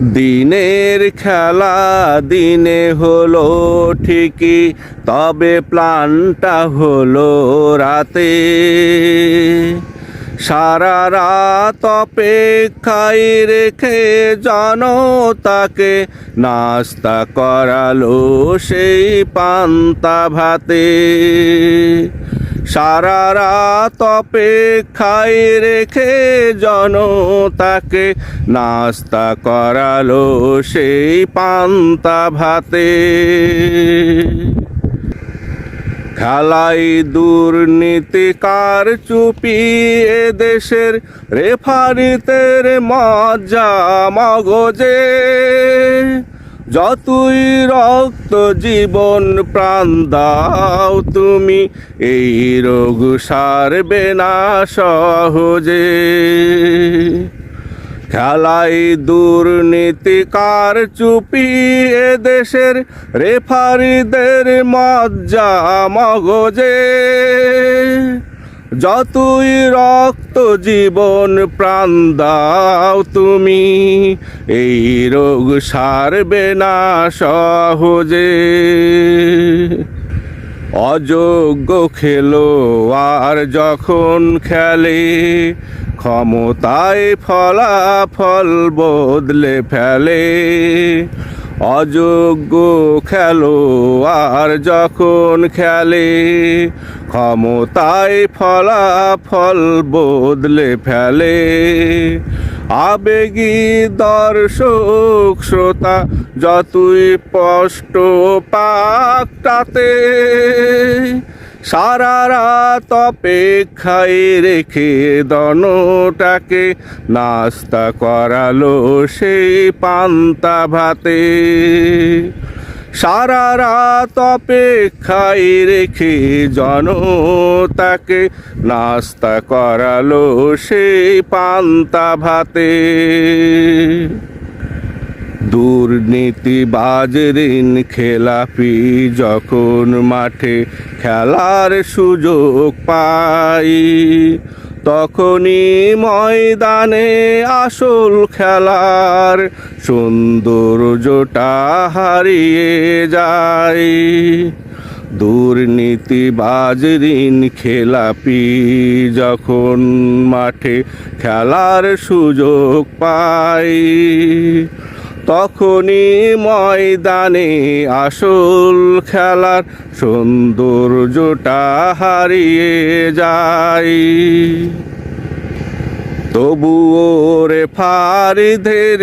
দিনের খেলা দিনে হলো ঠিকই, তবে প্ল্যানটা হলো রাতে। সারা রাত অপেক্ষায় রেখে জনতাকে নাস্তা করালো সেই পান্তা ভাতে। সারা রাত অপেক্ষায় রেখে জনতাকে নাস্তা করালো সেই পান্তা ভাতে। খেলাই দুর্নীতি কারচুপি এদেশের রেফারিদের মজ্জা মগজে। যতই রক্ত জীবন প্রাণ দাও তুমি, এই রোগ সারবে না সহজে। খেলাই দুর্নীতি কারচুপি এদেশের রেফারিদের মজ্জা মগজে। যতই রক্ত জীবন প্রাণ দাও তুমি, এই রোগ সারবে না সহজে। অযোগ্য খেলোয়াড় যখন খেলে, ক্ষমতায় ফলাফল বদলে ফেলে। অযোগ্য খেলোয়াড় যখন খেলে, ক্ষমতায় ফলাফল বদলে ফেলে। আবেগী দর্শক শ্রোতা যতই স্পষ্ট পাক তাতে, সারা রাত অপেক্ষায় রেখে দনটাকে নাস্তা করালো সেই পান্তা ভাতে। সারা রাত অপেক্ষায় রেখে জনতাকে নাস্তা করালো সেই পান্তা ভাতে। দুর্নীতিবাজ ঋণ খেলাপি যখন মাঠে খেলার সুযোগ পাই, তখনই ময়দানে আসল খেলার সৌন্দর্যটা হারিয়ে যায়। দুর্নীতিবাজ ঋণ খেলাপি যখন মাঠে খেলার সুযোগ পায়, তখনই ময়দানে আসল খেলার সৌন্দর্যটা হারিয়ে যায়। তবুও রেফারিদের